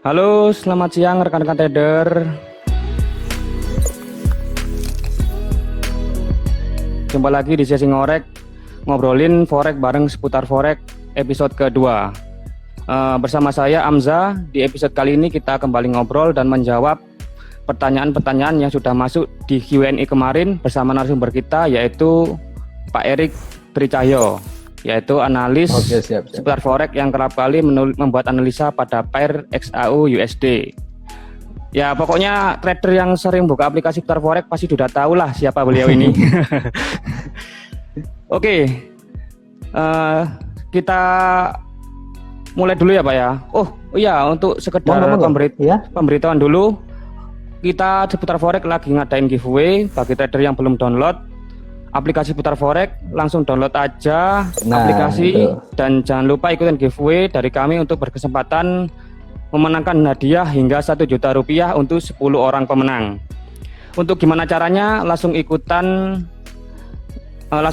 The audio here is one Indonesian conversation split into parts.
Halo, selamat siang rekan-rekan trader. Jumpa lagi di sesi ngorek, ngobrolin forex bareng seputar forex episode kedua. Bersama saya Amza. Di episode kali ini kita kembali ngobrol dan menjawab pertanyaan-pertanyaan yang sudah masuk di Q&A kemarin bersama narasumber kita, yaitu Pak Erik Tricahyo, yaitu analis siap. seputar forex yang kerap kali membuat analisa pada pair XAU USD. Ya, pokoknya trader yang sering buka aplikasi seputar forex pasti sudah tahu lah siapa beliau ini. Oke, kita mulai dulu ya Pak ya. Oh iya, untuk sekedar pemberitahuan dulu, kita seputar forex lagi ngadain giveaway bagi trader yang belum download aplikasi seputar forex. Langsung download aja aplikasi, dan jangan lupa ikutin giveaway dari kami untuk berkesempatan memenangkan hadiah hingga 1 juta rupiah untuk 10 orang pemenang. Untuk gimana caranya, langsung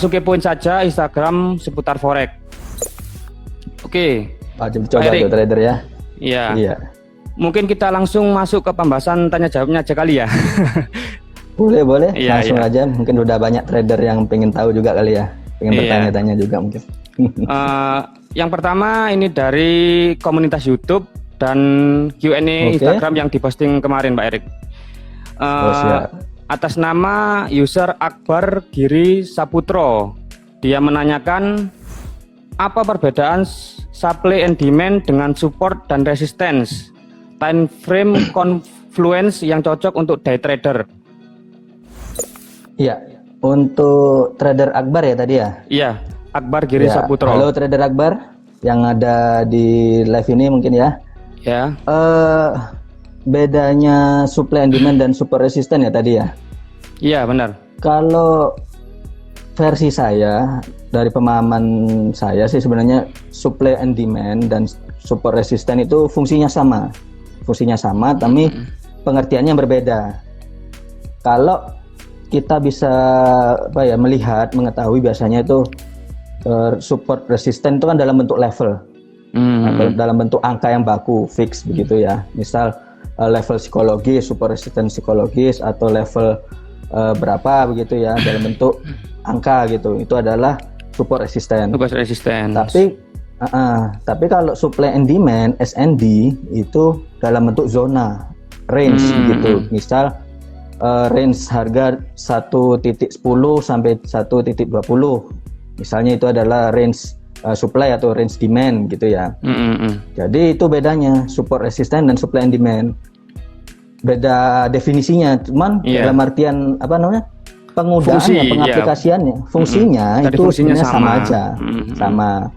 kepoin saja Instagram seputar forex. Oke, wajib coba tuh trader ya. Iya. Mungkin kita langsung masuk ke pembahasan tanya jawabnya aja kali ya. Boleh. Langsung iya. aja. Mungkin udah banyak trader yang pengen tahu juga kali ya. Pengen bertanya-tanya juga mungkin. Yang pertama ini dari komunitas YouTube dan Q&A Instagram yang diposting kemarin Pak Erik. Atas nama user Akbar Giri Saputro, dia menanyakan apa perbedaan supply and demand dengan support dan resistance, time frame confluence yang cocok untuk day trader. Iya, untuk trader Akbar ya tadi ya? Iya, Akbar Giri Saputro. Halo trader Akbar yang ada di live ini mungkin ya. Ya. Bedanya supply and demand dan support resistance ya tadi ya? Iya, benar. Kalau versi saya, dari pemahaman saya sih sebenarnya supply and demand dan support resistance itu fungsinya sama, tapi pengertiannya berbeda. Kalau kita bisa mengetahui biasanya itu support resistance itu kan dalam bentuk level, dalam bentuk angka yang baku fix begitu ya. Misal level psikologis, support resistance psikologis, atau level berapa begitu ya, dalam bentuk angka gitu. Itu adalah support resistance. Tapi kalau supply and demand (SND) itu dalam bentuk zona, range gitu. Misal range harga 1.10 sampai 1.20. Misalnya itu adalah range supply atau range demand gitu ya. Jadi itu bedanya support resistance dan supply and demand. Beda definisinya, cuman dalam artian penggunaannya, pengaplikasiannya, fungsinya itu sebenarnya sama aja. Sama.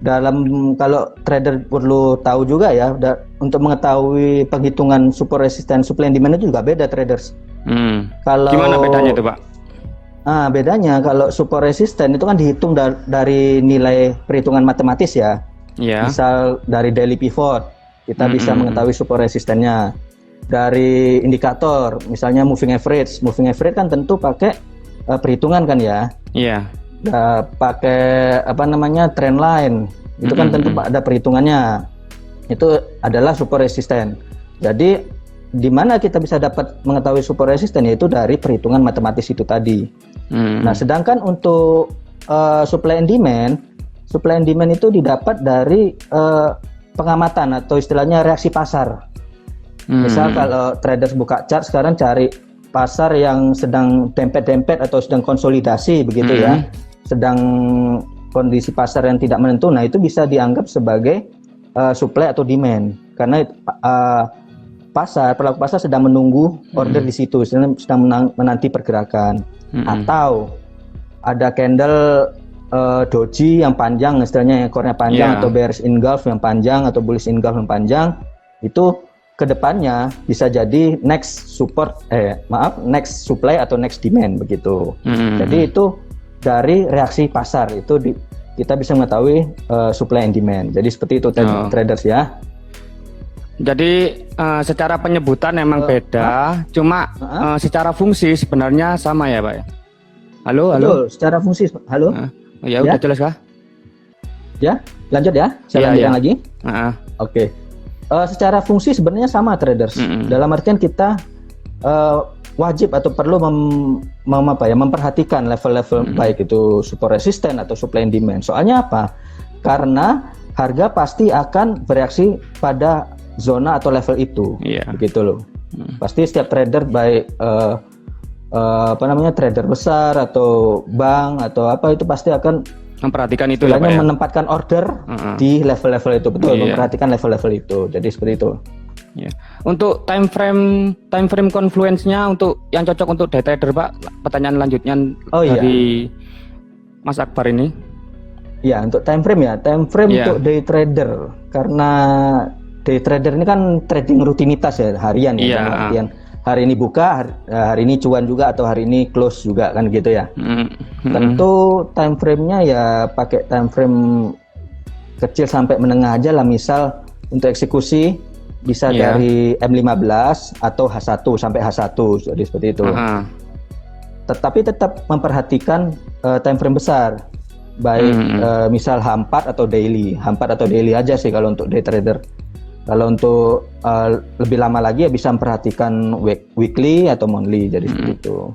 Dalam kalau trader perlu tahu juga ya, untuk mengetahui penghitungan support resistance, supply and demand itu juga beda traders. Gimana bedanya itu Pak? Bedanya kalau support resistance itu kan dihitung dari nilai perhitungan matematis ya. Misal dari daily pivot kita bisa mengetahui support resistance-nya. Dari indikator misalnya moving average kan tentu pakai perhitungan kan ya. Pakai trend line itu kan tentu ada perhitungannya. Itu adalah support resistance. Jadi di mana kita bisa dapat mengetahui support resistance, yaitu dari perhitungan matematis itu tadi. Nah, sedangkan untuk supply and demand itu didapat dari pengamatan atau istilahnya reaksi pasar. Misal kalau traders buka chart sekarang, cari pasar yang sedang dempet-dempet atau sedang konsolidasi begitu ya, sedang kondisi pasar yang tidak menentu, nah itu bisa dianggap sebagai supply atau demand, karena pelaku pasar sedang menunggu order di situ, sedang menanti pergerakan. Atau ada candle doji yang panjang, istilahnya ekornya panjang, atau bearish engulf yang panjang, atau bullish engulf yang panjang, itu kedepannya bisa jadi next supply atau next demand begitu. Jadi itu dari reaksi pasar itu kita bisa mengetahui supply and demand. Jadi seperti itu traders ya. Jadi secara penyebutan memang beda, cuma secara fungsi sebenarnya sama ya Pak ya. Halo. Betul, secara fungsi halo. Ya udah jelas kah? Ya, lanjut ya. Saya lanjutkan lagi. Oke. Secara fungsi sebenarnya sama traders. Dalam artian kita wajib atau perlu memperhatikan level-level baik itu support resisten atau supply and demand. Soalnya apa? Karena harga pasti akan bereaksi pada zona atau level itu, begitu loh. Pasti setiap trader baik trader besar atau bank atau apa itu pasti akan memperhatikan itu ya, Pak, ya? Menempatkan order di level-level itu, betul, memperhatikan level-level itu. Jadi seperti itu. Untuk time frame confluence-nya untuk yang cocok untuk day trader, Pak. Pertanyaan lanjutnya dari Mas Akbar ini. Ya, untuk time frame untuk day trader, karena day trader ini kan trading rutinitas ya, harian ya, hari ini buka, hari ini cuan juga atau hari ini close juga kan gitu ya. Tentu time frame-nya ya pakai time frame kecil sampai menengah aja lah, misal untuk eksekusi bisa dari M15 atau H1 sampai H1, jadi seperti itu. Tetapi tetap memperhatikan time frame besar, baik misal H4 atau daily. H4 atau daily aja sih kalau untuk day trader. Kalau untuk lebih lama lagi ya bisa memperhatikan weekly atau monthly, jadi seperti itu.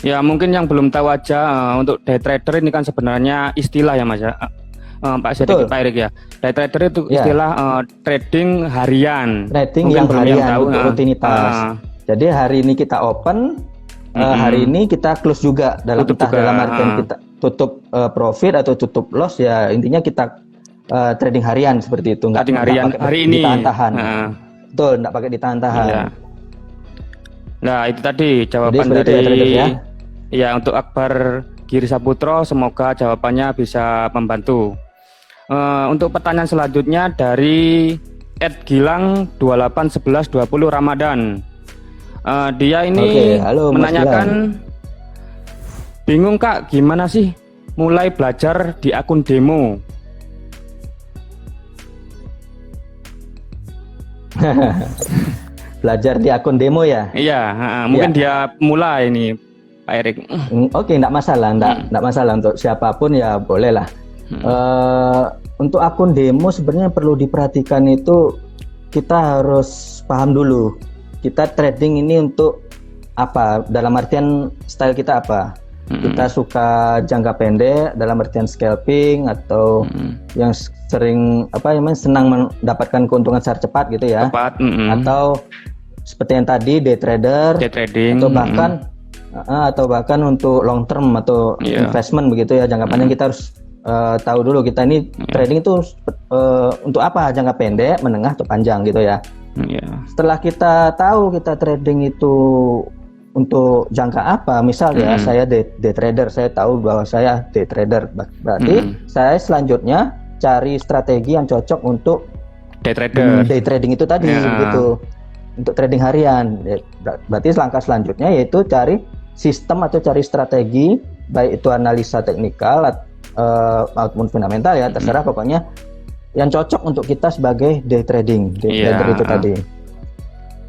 Ya mungkin yang belum tahu aja, untuk day trader ini kan sebenarnya istilah ya Mas ya, Pak Sedikit, Pak Erik ya. Day trader itu istilah trading harian. Trading mungkin yang harian tahu, untuk rutinitas. Jadi hari ini kita open, hari ini kita close juga dalam artian kita tutup profit atau tutup loss ya, intinya kita trading harian seperti itu, trading harian hari ini ditahan-tahan. Betul, nggak pakai ditahan-tahan. Nah itu tadi jawaban dari untuk Akbar Giri Saputro, semoga jawabannya bisa membantu. Untuk pertanyaan selanjutnya dari @gilang 281120 Ramadan. Dia ini menanyakan, bingung Kak, gimana sih mulai belajar di akun demo? Belajar di akun demo ya? Iya, mungkin dia mulai ini, Pak Erik. Oke, enggak masalah, enggak masalah untuk siapapun ya boleh lah. Untuk akun demo sebenarnya perlu diperhatikan itu, kita harus paham dulu. Kita trading ini untuk apa? Dalam artian style kita apa? Kita suka jangka pendek dalam artian scalping atau yang sering senang mendapatkan keuntungan secara cepat gitu ya. Atau seperti yang tadi day trading atau bahkan untuk long term atau investment begitu ya, jangka panjang. Kita harus tahu dulu kita ini trading itu untuk apa, jangka pendek, menengah atau panjang gitu ya. Setelah kita tahu kita trading itu untuk jangka apa, misal ya saya day trader, saya tahu bahwa saya day trader, berarti saya selanjutnya cari strategi yang cocok untuk day trading itu tadi gitu, untuk trading harian. Berarti langkah selanjutnya yaitu cari sistem atau cari strategi, baik itu analisa teknikal ataupun fundamental ya, terserah, pokoknya yang cocok untuk kita sebagai day trading, trader itu tadi.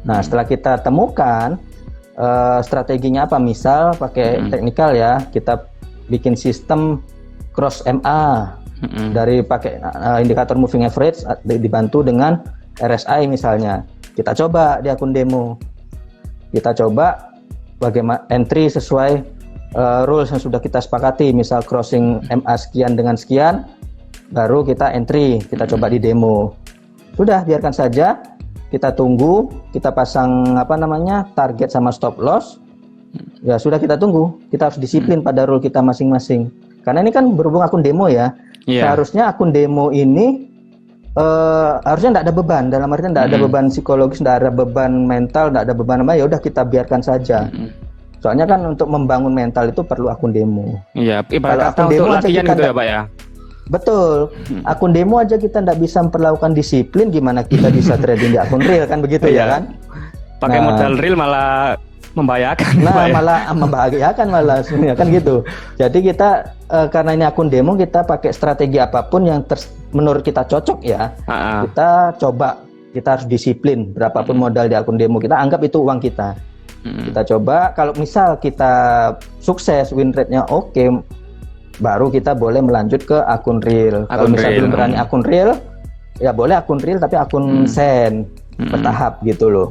Nah setelah kita temukan strateginya apa, misal pakai teknikal ya, kita bikin sistem cross MA dari pakai indikator moving average dibantu dengan RSI misalnya. Kita coba di akun demo, kita coba bagaimana entry sesuai rules yang sudah kita sepakati, misal crossing MA sekian dengan sekian, baru kita entry, kita coba di demo. Sudah, biarkan saja. Kita tunggu, kita pasang target sama stop loss. Ya sudah, kita tunggu. Kita harus disiplin pada rule kita masing-masing. Karena ini kan berhubung akun demo ya. Seharusnya akun demo ini harusnya tidak ada beban. Dalam artian tidak ada beban psikologis, tidak ada beban mental, tidak ada beban apa. Ya udah, kita biarkan saja. Soalnya kan untuk membangun mental itu perlu akun demo. Iya, ibarat akun demo latihan gitu ya Pak ya. Betul, akun demo aja kita tidak bisa memperlakukan disiplin, gimana kita bisa trading di akun real kan begitu ya kan? Pakai modal real malah membahayakan. Malah membahayakan malah sebenarnya kan gitu. Jadi kita karena ini akun demo, kita pakai strategi apapun yang menurut kita cocok ya. Kita coba, kita harus disiplin. Berapapun modal di akun demo, kita anggap itu uang kita. Kita coba, kalau misal kita sukses, win rate-nya oke, baru kita boleh melanjut ke akun real. Kalau misalnya belum berani akun real, ya boleh akun real tapi akun send bertahap gitu loh.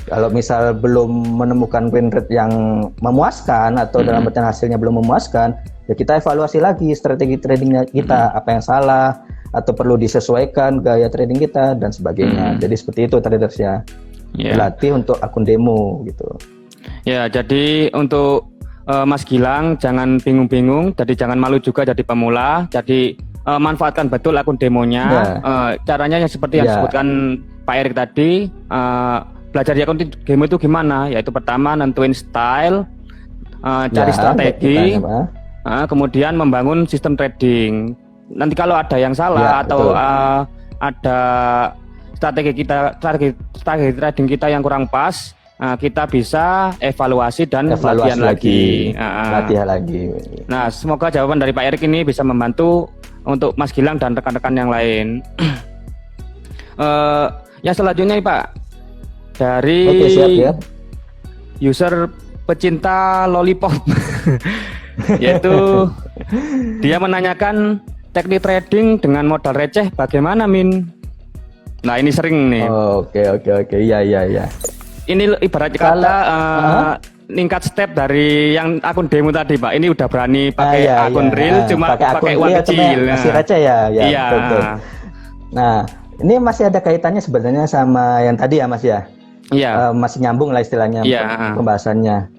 Kalau misal belum menemukan win rate yang memuaskan atau dalam artian hasilnya belum memuaskan, ya kita evaluasi lagi strategi tradingnya kita, apa yang salah atau perlu disesuaikan gaya trading kita dan sebagainya. Jadi seperti itu traders ya. Berlatih untuk akun demo gitu. Ya, jadi untuk Mas Gilang jangan bingung-bingung, jadi jangan malu juga jadi pemula. Jadi manfaatkan betul akun demonya. Caranya yang seperti yang disebutkan Pak Erik tadi. Belajar di akun demo itu gimana? Yaitu pertama nentuin style, cari strategi, kemudian membangun sistem trading. Nanti kalau ada yang salah atau ada strategi trading kita yang kurang pas, kita bisa evaluasi dan latihan lagi. Latihan lagi. Nah, semoga jawaban dari Pak Erik ini bisa membantu untuk Mas Gilang dan rekan-rekan yang lain. Yang selanjutnya nih Pak, dari siap, ya. User pecinta lollipop, yaitu dia menanyakan teknik trading dengan modal receh bagaimana Min? Nah ini sering nih. Oke, iya. Ini ibarat kata ningkat step dari yang akun demo tadi Pak. Ini udah berani pakai akun real, cuma pakai uang kecil. Masih receh ya. Iya. Betul. Nah ini masih ada kaitannya sebenarnya sama yang tadi ya Mas ya. Iya. Masih nyambung lah istilahnya pembahasannya.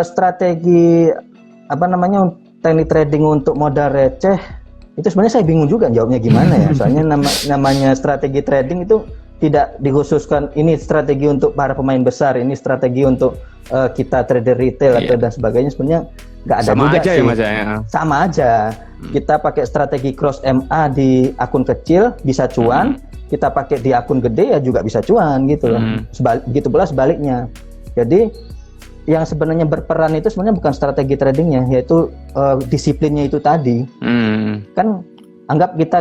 Strategi teknik trading untuk modal receh itu sebenarnya saya bingung juga jawabnya gimana ya. Soalnya namanya strategi trading itu tidak dikhususkan ini strategi untuk para pemain besar, ini strategi untuk kita trader retail atau dan sebagainya. Sebenarnya nggak ada sama juga aja sih. Ya, Mas, ya. Sama aja. Kita pakai strategi cross MA di akun kecil bisa cuan. Kita pakai di akun gede ya juga bisa cuan gitu loh. Begitu pula sebaliknya. Jadi yang sebenarnya berperan itu sebenarnya bukan strategi tradingnya, yaitu disiplinnya itu tadi. Kan anggap kita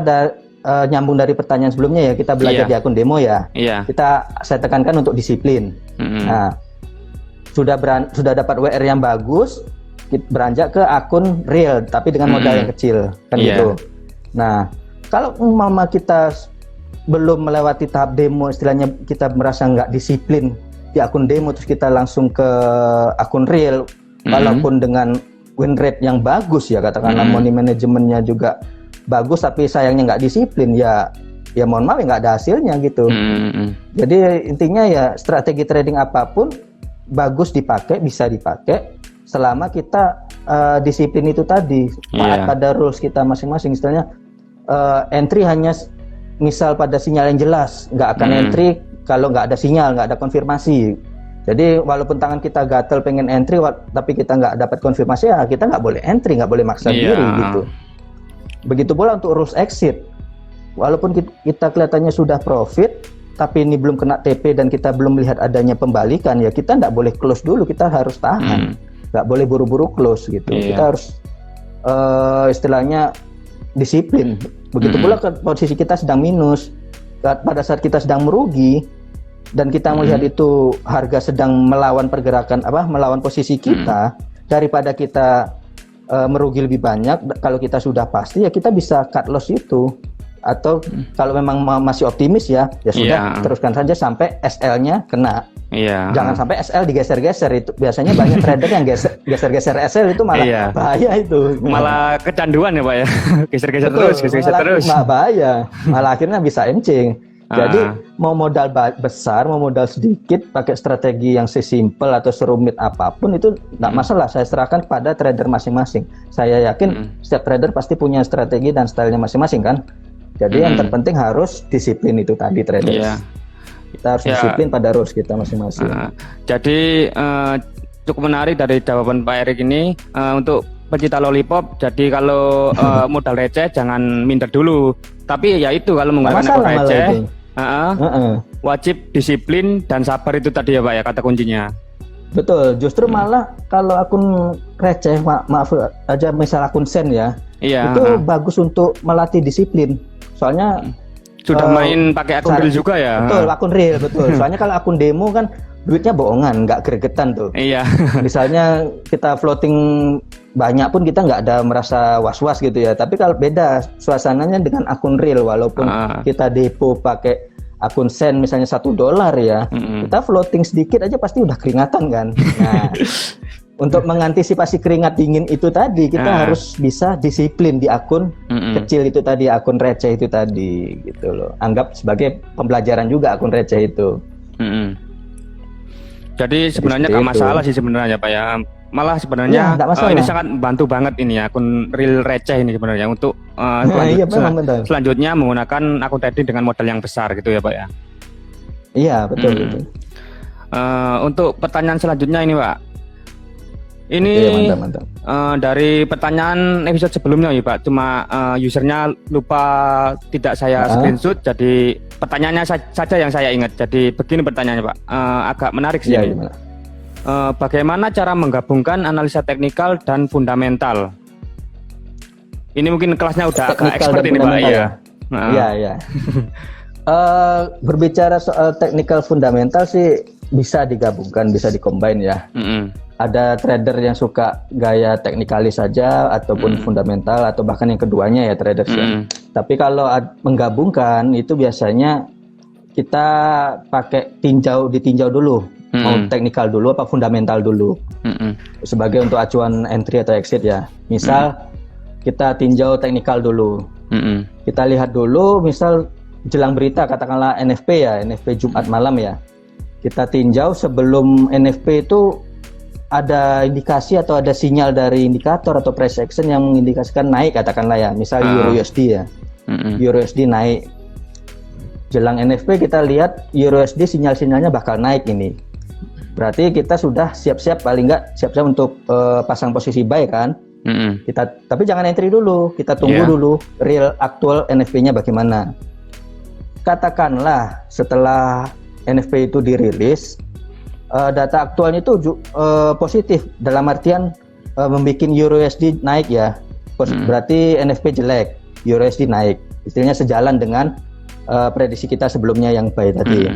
nyambung dari pertanyaan sebelumnya ya, kita belajar di akun demo ya. Saya tekankan untuk disiplin. Nah, sudah dapat WR yang bagus, beranjak ke akun real tapi dengan modal yang kecil kan gitu. Nah, kalau umpama kita belum melewati tahap demo, istilahnya kita merasa nggak disiplin di akun demo terus kita langsung ke akun real, walaupun dengan win rate yang bagus ya, katakanlah money manajemennya juga bagus tapi sayangnya nggak disiplin ya mohon maaf ya nggak ada hasilnya gitu. Jadi intinya ya strategi trading apapun bagus dipakai, bisa dipakai selama kita disiplin itu tadi, taat pada rules kita masing-masing. Istilahnya entry hanya misal pada sinyal yang jelas, nggak akan entry kalau nggak ada sinyal, nggak ada konfirmasi. Jadi walaupun tangan kita gatel pengen entry tapi kita nggak dapat konfirmasi, ya kita nggak boleh entry, nggak boleh maksa diri gitu. Begitu pula untuk rules exit, walaupun kita kelihatannya sudah profit tapi ini belum kena TP dan kita belum melihat adanya pembalikan, ya kita nggak boleh close dulu, kita harus tahan, nggak boleh buru-buru close gitu. Kita harus istilahnya disiplin. Begitu pula posisi kita sedang minus, pada saat kita sedang merugi dan kita melihat itu harga sedang melawan pergerakan melawan posisi kita, daripada kita merugi lebih banyak, kalau kita sudah pasti ya kita bisa cut loss itu. Atau kalau memang masih optimis ya sudah teruskan saja sampai SL-nya kena. Jangan sampai SL digeser-geser, itu biasanya banyak trader yang geser-geser SL itu malah bahaya itu. Malah kecanduan ya Pak ya. Geser-geser terus. Malah bahaya. Malah akhirnya bisa encing. Jadi mau modal besar, mau modal sedikit, pakai strategi yang sesimpel atau serumit apapun itu nggak masalah. Saya serahkan pada trader masing-masing. Saya yakin setiap trader pasti punya strategi dan stylenya masing-masing kan. Jadi yang terpenting harus disiplin itu tadi traders. Kita harus disiplin pada rules kita masing-masing. Jadi cukup menarik dari jawaban Pak Erik ini untuk pecinta lollipop. Jadi kalau modal receh jangan minder dulu. Tapi ya itu kalau menggunakan akun receh wajib disiplin dan sabar, itu tadi ya Pak ya kata kuncinya. Betul, justru malah kalau akun receh, maaf aja misal akun sen ya, itu bagus untuk melatih disiplin. Soalnya sudah main pakai akun real juga ya. Betul, akun real betul. Soalnya kalau akun demo kan duitnya bohongan, nggak gregetan tuh. Iya. Misalnya kita floating banyak pun kita nggak ada merasa was-was gitu ya. Tapi kalau beda suasananya dengan akun real, walaupun kita depo pakai akun sen misalnya $1 ya, kita floating sedikit aja pasti udah keringatan kan. Nah, untuk mengantisipasi keringat dingin itu tadi, kita harus bisa disiplin di akun kecil itu tadi, akun receh itu tadi, gitu loh. Anggap sebagai pembelajaran juga akun receh itu. Jadi sebenarnya nggak masalah sih sebenarnya Pak ya. Malah sebenarnya ini sangat membantu banget ini ya, akun real receh ini sebenarnya untuk selanjutnya menggunakan akun trading dengan modal yang besar gitu ya Pak ya. Iya betul. Betul. Untuk pertanyaan selanjutnya ini Pak. Ini mantap. Dari pertanyaan episode sebelumnya ya Pak, cuma usernya lupa tidak saya screenshot, jadi pertanyaannya saja yang saya ingat. Jadi begini pertanyaannya Pak, agak menarik sih ini. Bagaimana cara menggabungkan analisa teknikal dan fundamental? Ini mungkin kelasnya udah agak expert ini Pak ya. Iya. Berbicara soal technical fundamental sih bisa digabungkan, bisa dikombin ya. Ada trader yang suka gaya teknikalis saja ataupun fundamental atau bahkan yang keduanya ya traders ya. Tapi kalau menggabungkan itu biasanya kita pakai ditinjau dulu, mau teknikal dulu apa fundamental dulu. Sebagai untuk acuan entry atau exit ya. Misal kita tinjau teknikal dulu. Kita lihat dulu misal jelang berita katakanlah NFP ya, NFP Jumat malam ya. Kita tinjau sebelum NFP itu ada indikasi atau ada sinyal dari indikator atau price action yang mengindikasikan naik katakanlah ya, misal Euro USD ya. Euro USD naik. Jelang NFP kita lihat Euro USD sinyal-sinyalnya bakal naik ini. Berarti kita sudah siap-siap, paling nggak siap-siap untuk pasang posisi buy kan. Tapi jangan entry dulu, kita tunggu dulu real aktual NFP-nya bagaimana. Katakanlah setelah NFP itu dirilis, data aktualnya itu positif, dalam artian membuat Euro USD naik ya. Berarti NFP jelek, Euro USD naik. Istilahnya sejalan dengan prediksi kita sebelumnya yang buy tadi.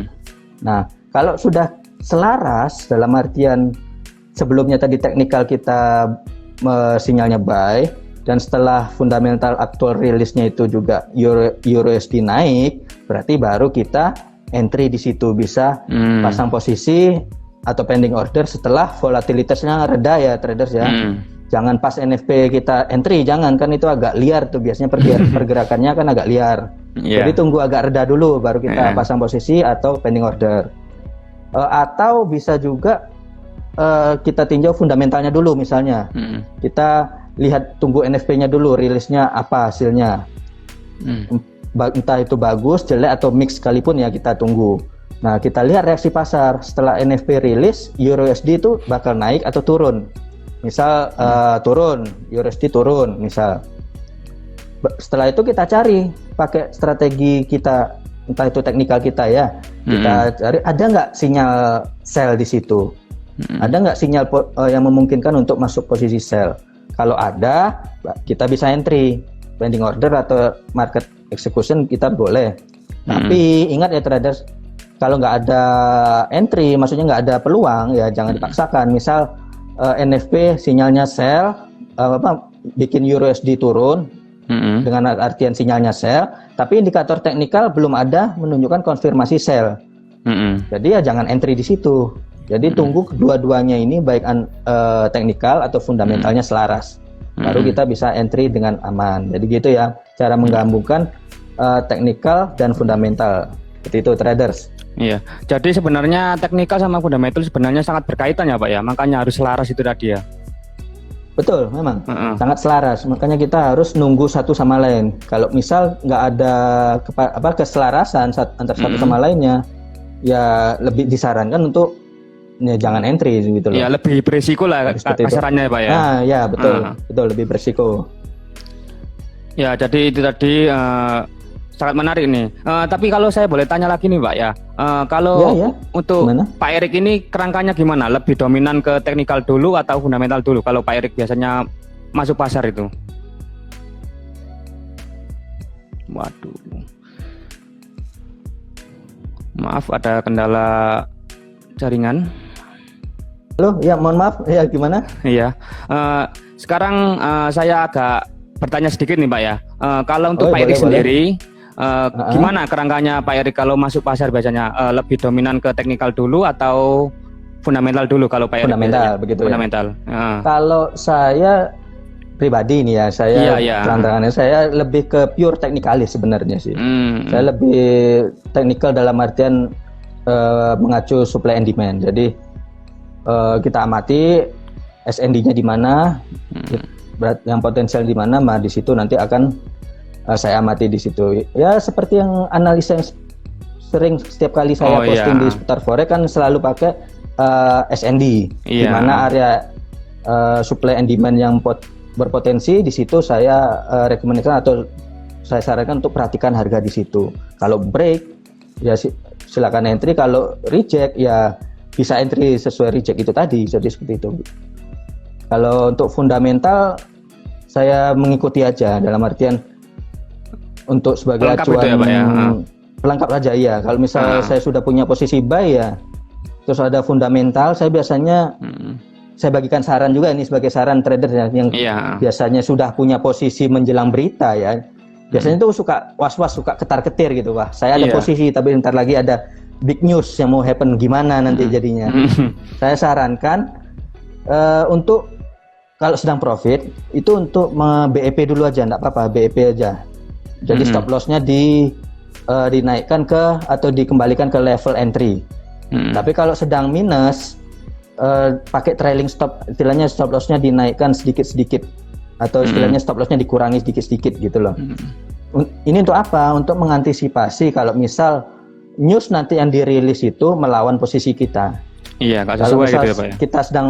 Nah, kalau sudah selaras dalam artian sebelumnya tadi teknikal kita sinyalnya buy dan setelah fundamental aktual rilisnya itu juga Euro USD naik, berarti baru kita entry di situ, bisa pasang posisi atau pending order setelah volatilitasnya reda ya traders ya. Jangan pas NFP kita entry, jangan, kan itu agak liar tuh biasanya pergerakannya kan agak liar. Jadi tunggu agak reda dulu baru kita pasang posisi atau pending order. Atau bisa juga kita tinjau fundamentalnya dulu misalnya. Kita lihat tunggu NFP-nya dulu, rilisnya apa hasilnya. Entah itu bagus, jelek atau mix sekalipun ya kita tunggu. Nah, kita lihat reaksi pasar setelah NFP rilis, Euro USD itu bakal naik atau turun. Misal turun, Euro USD turun misal. Setelah itu kita cari pakai strategi kita, entah itu teknikal kita ya. Kita cari ada nggak sinyal sell di situ. Ada nggak sinyal yang memungkinkan untuk masuk posisi sell. Kalau ada, kita bisa entry, pending order atau market execution kita boleh. Tapi ingat ya traders, kalau nggak ada entry, maksudnya nggak ada peluang, ya jangan dipaksakan. Misal NFP sinyalnya sell, bikin Euro USD turun, dengan artian sinyalnya sell, tapi indikator teknikal belum ada menunjukkan konfirmasi sell. Jadi ya jangan entry di situ. Jadi tunggu kedua-duanya ini baik teknikal atau fundamentalnya selaras, baru kita bisa entry dengan aman. Jadi gitu ya cara menggabungkan teknikal dan fundamental. Seperti itu traders. Iya, jadi sebenarnya teknikal sama fundamental sebenarnya sangat berkaitan ya Pak ya, makanya harus selaras itu tadi ya. Betul, memang sangat selaras, makanya kita harus nunggu satu sama lain. Kalau misal nggak ada keselarasan antara satu sama lainnya, ya lebih disarankan untuk ya jangan entry gitu loh. Ya lebih berisiko lah kasarannya Pak ya. Nah ya betul lebih berisiko. Ya jadi itu tadi sangat menarik nih. Tapi kalau saya boleh tanya lagi nih Pak ya, kalau untuk gimana? Pak Erik ini kerangkanya gimana? Lebih dominan ke teknikal dulu atau fundamental dulu? Kalau Pak Erik biasanya masuk pasar itu? Waduh, maaf ada kendala jaringan. Halo, ya mohon maaf, ya gimana? Iya, sekarang saya agak bertanya sedikit nih Pak ya. Kalau untuk Pak Erik sendiri, gimana kerangkanya Pak Erik kalau masuk pasar biasanya lebih dominan ke teknikal dulu atau fundamental dulu kalau Pak Erik? Fundamental, begitu fundamental. Ya. Kalau saya pribadi nih ya, saya tantangannya saya lebih ke pure teknikalis sebenarnya sih. Saya lebih teknikal dalam artian mengacu supply and demand. Jadi kita amati SND-nya di mana, yang potensial di mana, di situ nanti akan saya amati di situ. Ya seperti yang analisa yang sering setiap kali saya posting di seputar forex kan selalu pakai SND, di mana area supply and demand yang berpotensi di situ saya rekomendasikan atau saya sarankan untuk perhatikan harga di situ. Kalau break ya silakan entry, kalau reject ya bisa entry sesuai reject itu tadi, jadi seperti itu. Kalau untuk fundamental saya mengikuti aja dalam artian untuk sebagai pelengkap acuan itu ya, Pak, ya? Pelengkap aja ya. Kalau misal saya sudah punya posisi buy ya, terus ada fundamental, saya biasanya saya bagikan saran juga ini sebagai saran trader ya, yang biasanya sudah punya posisi menjelang berita ya. Biasanya tuh suka was-was, suka ketar-ketir gitu, wah saya ada posisi tapi ntar lagi ada big news yang mau happen gimana nanti jadinya. Saya sarankan untuk kalau sedang profit itu untuk BEP dulu aja, enggak apa-apa, BEP aja. Jadi stop loss-nya dinaikkan ke atau dikembalikan ke level entry. Tapi kalau sedang minus pakai trailing stop, istilahnya stop loss-nya dinaikkan sedikit-sedikit atau istilahnya stop loss-nya dikurangi sedikit-sedikit gitu loh. Ini untuk apa? Untuk mengantisipasi kalau misal news nanti yang dirilis itu melawan posisi kita. Iya, kalau misal gitu ya, Pak, ya? Kita sedang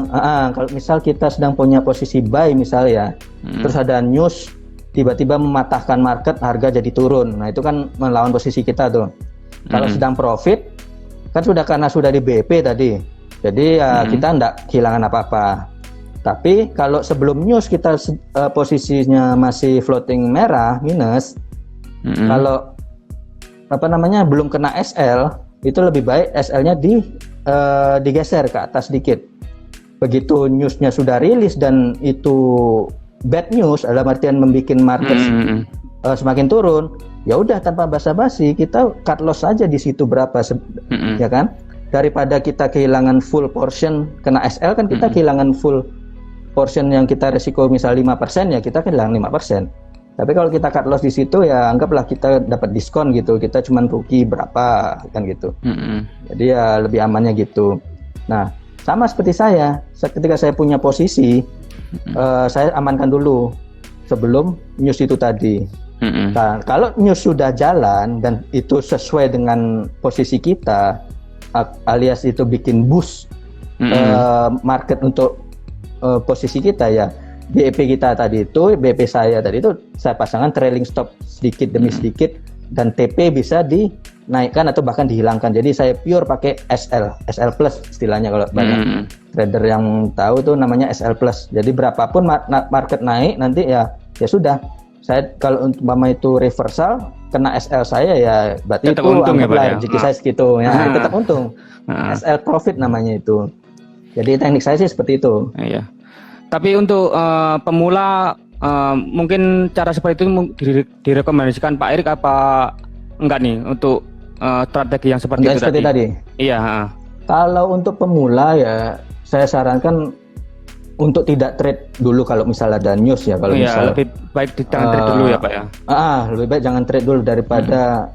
kalau misal kita sedang punya posisi buy misal ya, terus ada news tiba-tiba mematahkan market, harga jadi turun. Nah, itu kan melawan posisi kita tuh. Kalau sedang profit kan karena sudah di BP tadi. Jadi kita enggak kehilangan apa-apa. Tapi kalau sebelum news kita posisinya masih floating merah minus, kalau belum kena SL, itu lebih baik SL-nya digeser ke atas sedikit. Begitu newsnya sudah rilis dan itu bad news, dalam artian membuat market semakin turun, ya udah tanpa basa-basi kita cut loss saja di situ berapa, ya kan? Daripada kita kehilangan full portion kena SL kan kita kehilangan full portion yang kita resiko misal 5% ya kita kehilangan 5%. Tapi kalau kita cut loss di situ ya anggaplah kita dapat diskon gitu, kita cuma rugi berapa kan gitu. Jadi ya lebih amannya gitu. Nah sama seperti saya, ketika saya punya posisi saya amankan dulu sebelum news itu tadi. Nah, kalau news sudah jalan dan itu sesuai dengan posisi kita, alias itu bikin boost market untuk posisi kita ya. BEP kita tadi itu, BEP saya tadi itu saya pasangkan trailing stop sedikit demi sedikit dan TP bisa dinaikkan atau bahkan dihilangkan. Jadi saya pure pakai SL plus istilahnya kalau banyak trader yang tahu tuh namanya SL plus. Jadi berapapun market naik nanti ya sudah. Saya kalau untuk mama itu reversal kena SL saya ya berarti tetap itu anggaplah rezeki saya segitu ya, tetap untung. SL profit namanya itu. Jadi teknik saya sih seperti itu. Iya. Tapi untuk pemula mungkin cara seperti itu direkomendasikan Pak Erik apa enggak nih untuk strategi yang seperti itu tadi? Iya. Kalau untuk pemula ya saya sarankan untuk tidak trade dulu kalau misal ada news ya. Kalau misal lebih baik jangan trade dulu ya Pak ya. Lebih baik jangan trade dulu daripada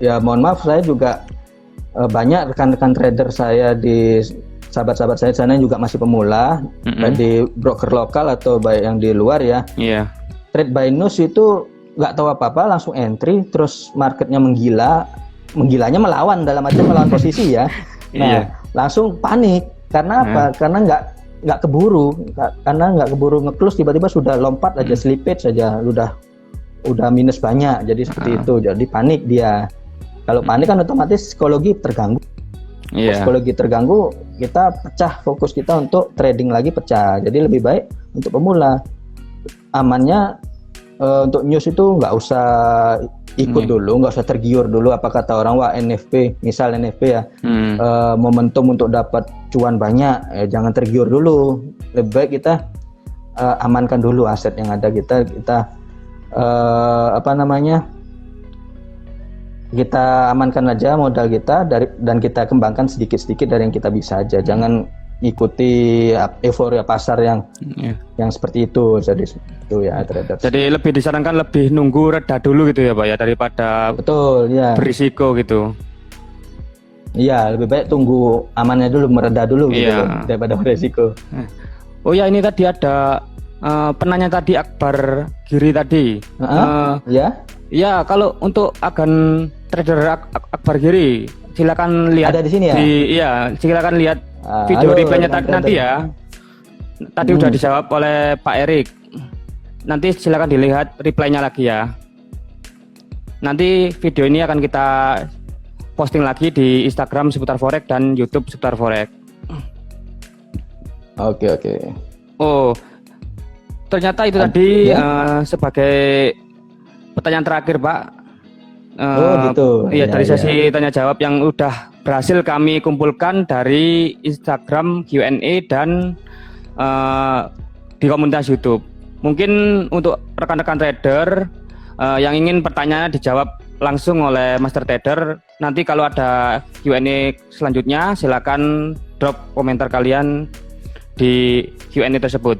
ya mohon maaf saya juga banyak rekan-rekan trader saya di sahabat-sahabat saya di sana juga masih pemula, baik di broker lokal atau baik yang di luar ya. Trade by news itu nggak tahu apa-apa langsung entry, terus marketnya menggilanya melawan dalam arti melawan posisi ya. Nah langsung panik karena apa? Karena nggak keburu, nge-close tiba-tiba sudah lompat aja slippage saja, udah minus banyak, jadi seperti itu. Jadi panik dia. Kalau panik kan otomatis psikologi terganggu. Psikologi terganggu, kita pecah fokus kita untuk trading lagi pecah. Jadi lebih baik untuk pemula amannya untuk news itu nggak usah ikut dulu, nggak usah tergiur dulu apa kata orang, wah NFP, misal NFP ya, momentum untuk dapat cuan banyak, jangan tergiur dulu. Lebih baik kita amankan dulu aset yang ada kita kita amankan aja modal kita dan kita kembangkan sedikit-sedikit dari yang kita bisa aja. Jangan ikuti euforia pasar yang seperti itu. Jadi itu ya traders. Jadi lebih disarankan lebih nunggu reda dulu gitu ya Pak ya, daripada betul ya, berisiko gitu. Iya, lebih baik tunggu amannya dulu, mereda dulu gitu daripada berisiko. Oh ya, ini tadi ada penanya tadi Akbar Giri tadi. Ya, kalau untuk agen trader Akbar Giri, silakan lihat ada di sini ya. Silakan lihat video replaynya nanti ya. Tadi udah dijawab oleh Pak Erik. Nanti silakan dilihat replaynya lagi ya. Nanti video ini akan kita posting lagi di Instagram Seputar Forex dan YouTube Seputar Forex. Oke. Oh, ternyata itu tadi sebagai pertanyaan terakhir Pak. Gitu. Iya, dari sesi tanya jawab yang udah berhasil kami kumpulkan dari Instagram Q&A dan di komunitas YouTube. Mungkin untuk rekan-rekan trader yang ingin pertanyaannya dijawab langsung oleh Master Trader, nanti kalau ada Q&A selanjutnya silakan drop komentar kalian di Q&A tersebut.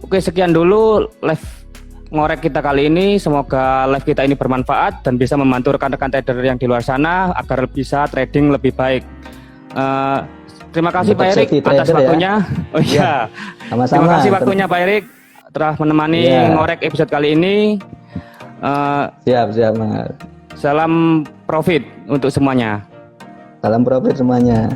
Oke, sekian dulu live ngorek kita kali ini. Semoga live kita ini bermanfaat dan bisa membantu rekan-rekan trader yang di luar sana agar bisa trading lebih baik. Terima kasih Pak Erik atas waktunya. Sama-sama. Terima kasih waktunya Pak Erik telah menemani ngorek episode kali ini. Siap. Salam profit untuk semuanya. Salam profit semuanya.